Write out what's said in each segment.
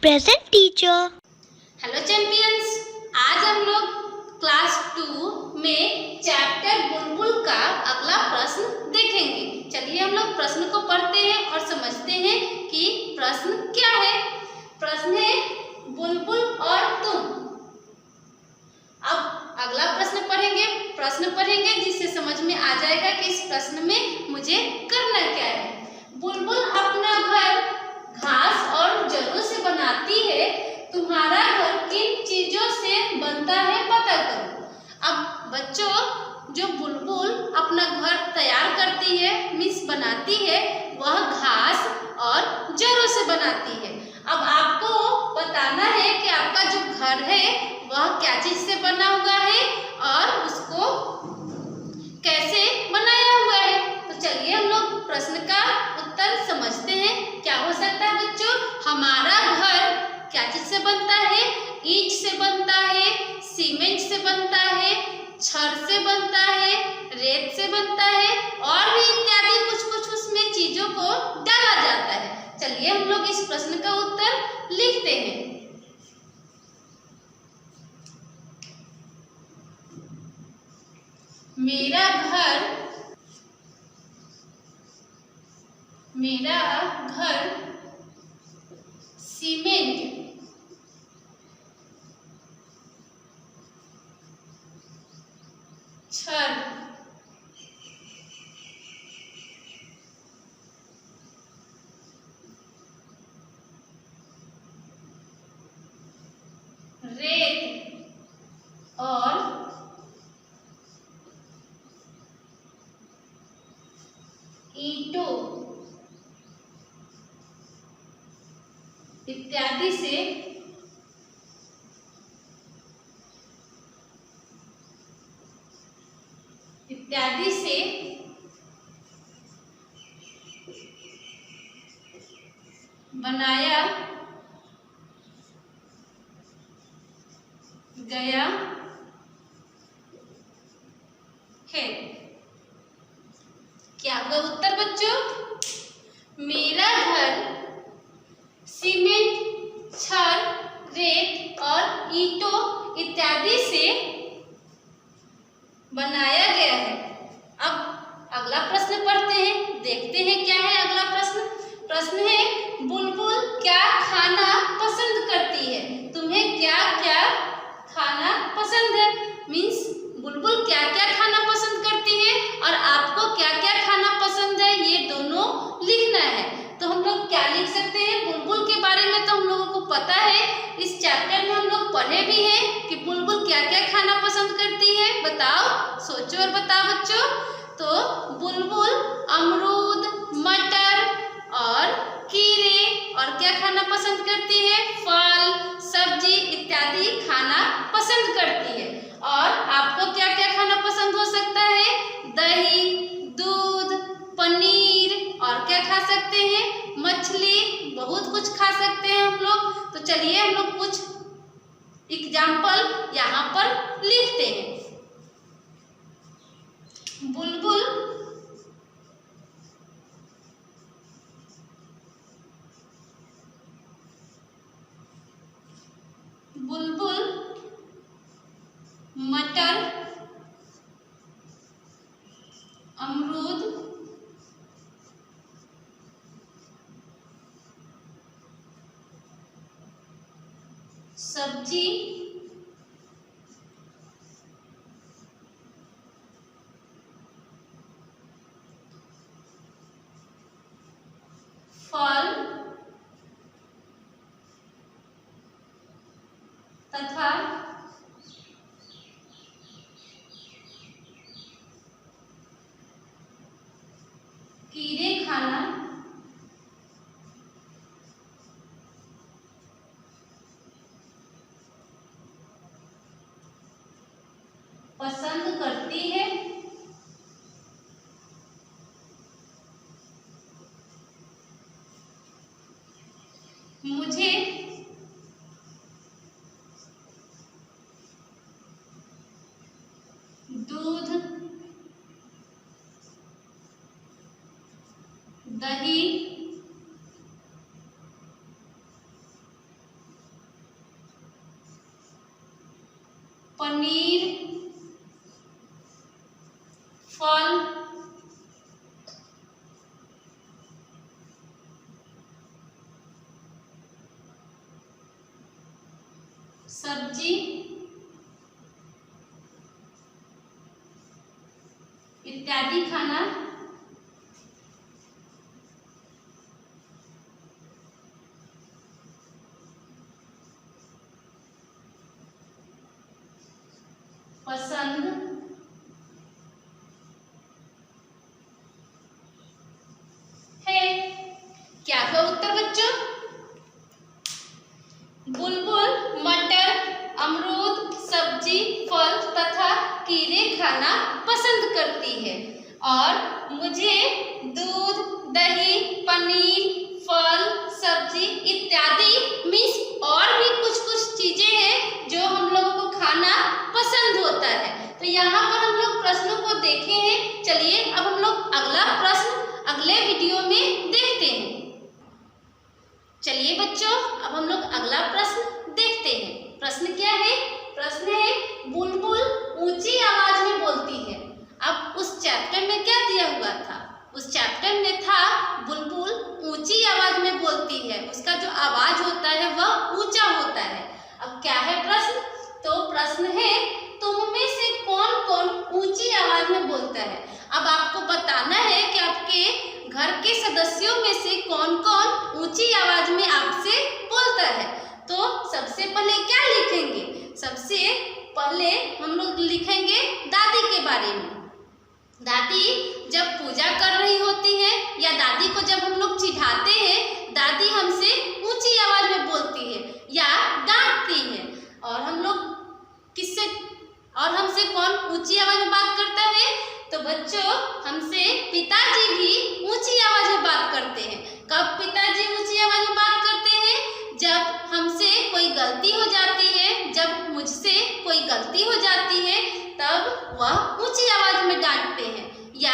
Present teacher. Hello champions, आज हम लोग क्लास 2 में चैप्टर बुलबुल का अगला प्रश्न देखेंगे। चलिए हम लोग प्रश्न को पढ़ते हैं और समझते हैं कि प्रश्न क्या है। प्रश्न है बुलबुल और तुम। अब अगला प्रश्न पढ़ेंगे जिससे समझ में आ जाएगा कि इस प्रश्न में मुझे करना क्या है। बुलबुल अपना घर घास और जड़ों से बनाती है, तुम्हारा घर किन चीजों से बनता है पता करो। अब बच्चों, जो बुलबुल अपना घर तैयार करती है मीन्स बनाती है, वह घास और जड़ों से बनाती है। अब आपको बताना है कि आपका जो घर है वह क्या चीज से बना हुआ है और उसको कैसे बनाया हुआ है। तो चलिए हम लोग प्रश्न का उत्तर समझते हैं। क्या हो सकता है बच्चों? हमारा घर क्या चीज से बनता है? ईंट से बनता है, सीमेंट से बनता है, छड़ से बनता है, रेत से बनता है और भी इत्यादि कुछ उसमें चीजों को डाला जाता है। चलिए हम लोग इस प्रश्न का उत्तर लिखते हैं। मेरा घर सीमेंट, छड़, रेत और ईंटों इत्यादि से बनाया गया है। क्या होगा उत्तर बच्चों? मेरा घर सीमेंट, छड़, रेत और ईंटों इत्यादि से बनाया गया है। अब अगला प्रश्न पढ़ते हैं, देखते हैं क्या है अगला प्रश्न। प्रश्न है बुलबुल क्या खाना पसंद करती है? तुम्हें क्या क्या खाना पसंद है? मीन्स बुलबुल क्या क्या खाना पसंद करती है और आपको क्या क्या खाना पसंद है, ये दोनों लिखना है। तो हम लोग क्या लिख सकते हैं? बुलबुल के बारे में तो हम लोगों को पता है, इस चैप्टर में हम लोग पढ़े भी हैं कि बुलबुल क्या क्या खाना पसंद करती है। बताओ, सोचो और बताओ बच्चों। तो बुलबुल अमरूद, मटर और कीड़े और क्या खाना पसंद करती है? फल, सब्जी इत्यादि खाना पसंद करती है। और आपको क्या क्या खाना पसंद हो सकता है? दही, दूध, पनीर और क्या खा सकते हैं? मछली, बहुत कुछ खा सकते हैं हम लोग। तो चलिए हम लोग कुछ एग्जाम्पल यहाँ पर लिखते हैं। बुलबुल मटर, अमरूद, सब्जी, फल तथा कीड़े खाना पसंद करती है। मुझे दूध, दही, फल, सब्जी इत्यादि खाना पसंद है। क्या हुआ उत्तर बच्चों? बुलबुल मटर, अमरूद, सब्जी, फल तथा कीड़े खाना पसंद करती है और मुझे दूध, दही, पनीर, फल, सब्जी इत्यादि मीन्स और भी कुछ कुछ चीजें हैं जो हम लोगों को खाना पसंद होता है। तो यहाँ पर हम लोग प्रश्नों को देखे हैं। चलिए अब हम लोग अगला प्रश्न अगले वीडियो में देखते हैं। चलिए बच्चों अब हम लोग अगला प्रश्न देखते हैं। प्रश्न क्या है? प्रश्न है बुलबुल ऊंची आवाज में बोलती है। अब उस चैप्टर में क्या दिया हुआ था? उस चैप्टर में था बुलबुल ऊंची आवाज में बोलती है, उसका जो आवाज होता है वह ऊंचा होता है। अब क्या है प्रश्न? तो प्रश्न है तुम में से कौन कौन ऊंची आवाज में बोलता है। अब आपको बताना है कि आपके घर के सदस्यों में से कौन कौन ऊंची आवाज में आपसे बोलता है। तो सबसे पहले क्या लिखेंगे? सबसे पहले हम लोग लिखेंगे दादी के बारे में। दादी जब पूजा कर रही होती है या दादी को जब हम लोग चिढ़ाते हैं, दादी हमसे ऊंची आवाज में बोलती है या डांटती है। और हम लोग किससे और हमसे कौन ऊंची आवाज में बात करता है? तो बच्चों हमसे पिताजी भी ऊंची आवाज में बात करते हैं। कब पिताजी ऊंची आवाज में बात करते हैं? जब हमसे कोई गलती हो जाती है, जब मुझसे कोई गलती हो जाती है तब वह ऊंची आवाज में डांटते हैं या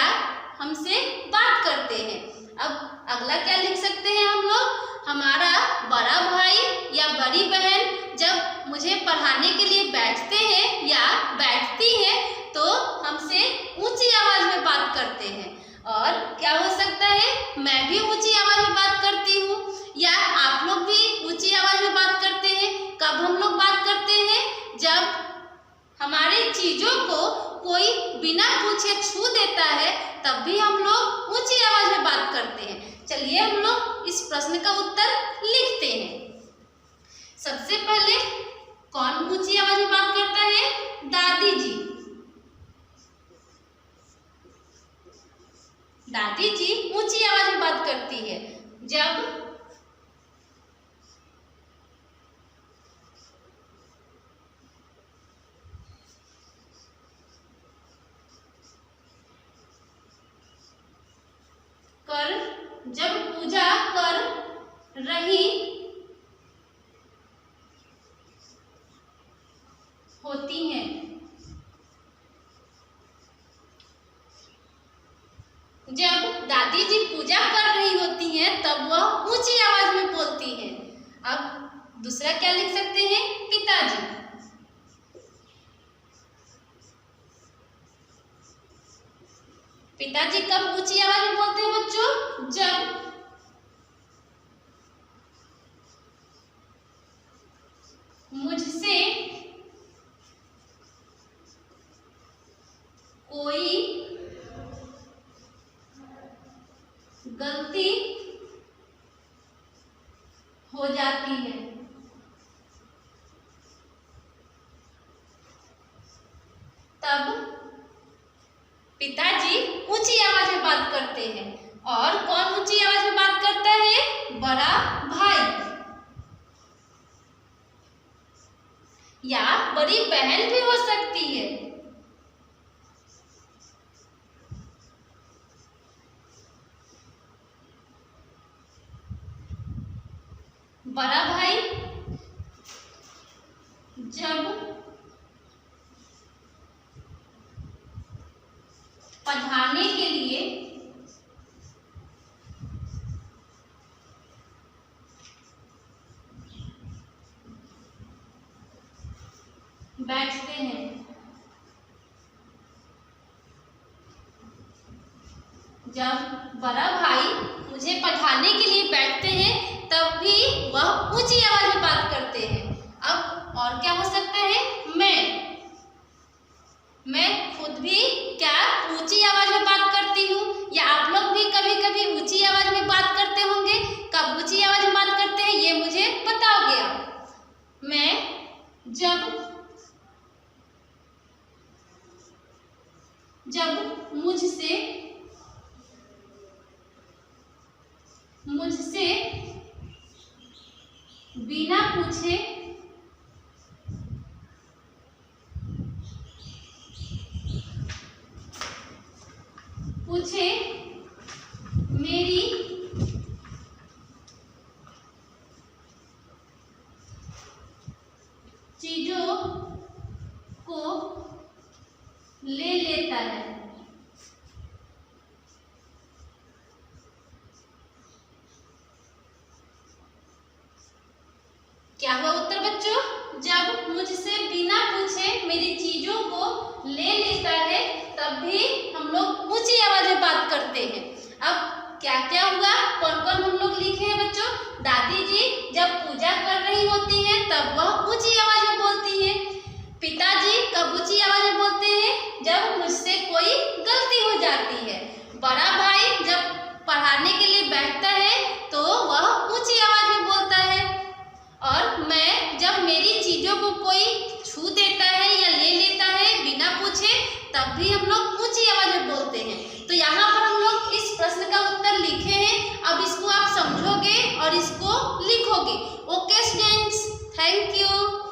हमसे बात करते हैं। अब अगला क्या लिख सकते हैं हम लोग? हमारा बड़ा भाई या बड़ी बहन जब मुझे पढ़ाने के लिए बैठते हैं या बैठती है तो हमसे ऊंची आवाज में बात करते हैं। और क्या हो सकता है? मैं भी ऊंची आवाज में बात करती हूँ या आप लोग भी ऊंची आवाज में बात करते हैं। कब हम लोग बात करते हैं? जब हमारी चीजों को कोई बिना पूछे छू देता है तब भी हम लोग ऊंची आवाज में बात करते हैं। चलिए हम लोग इस प्रश्न का उत्तर लिखते हैं। सबसे पहले कौन ऊंची आवाज में बात करता है? दादी जी। दादी जी ऊंची आवाज में बात करती है जब जब पूजा कर रही होती हैं। जब दादी जी पूजा कर रही होती हैं तब वह ऊंची आवाज में बोलती हैं। अब दूसरा क्या लिख सकते हैं? पिताजी। पिताजी कब ऊंची आवाज में बोलते हैं बच्चों? जब मुझसे कोई गलती हो जाती है तब पिताजी ऊंची आवाज में बात करते हैं। और कौन ऊंची आवाज में बात करता है? बड़ा भाई या बड़ी बहन भी हो सकती है। बड़ा भाई जब पढ़ाने के लिए बैठते हैं जब बड़ा भाई मुझे पढ़ाने के लिए बैठते हैं तब भी वह ऊंची आवाज में बात करते हैं। अब और क्या हो सकता है? मैं खुद भी क्या ऊंची आवाज में बात करती हूँ, या आप लोग भी कभी कभी ऊंची आवाज में बात करते होंगे। कब ऊंची आवाज में बात करते हैं ये मुझे बताओगे आप। मैं जब मुझसे बिना पूछे मेरी चीजों को ले लेता है। क्या हुआ उत्तर बच्चों? जब मुझसे बिना पूछे मेरी चीजों को ले लेता है तब भी हम लोग ऊंची आवाज में बात करते हैं। अब क्या क्या हुआ, कौन कौन हम लोग लिखे हैं बच्चों? दादी जी जब पूजा कर रही होती है तब वह ऊंची आवाज में बोलती है। पिताजी कब ऊंची आवाज में बोलते हैं? जब मुझसे कोई गलती हो जाती है। बड़ा भाई जब पढ़ाने के लिए बैठता है तो वह ऊंची आवाज में बोलता है। और मैं जब मेरी चीजों को कोई छू देता है या ले लेता है बिना पूछे तब भी हम लोग ऊंची आवाज में बोलते हैं। तो यहाँ पर हम लोग इस प्रश्न का उत्तर लिखे हैं। अब इसको आप समझोगे और इसको लिखोगे। Okay students, thank you.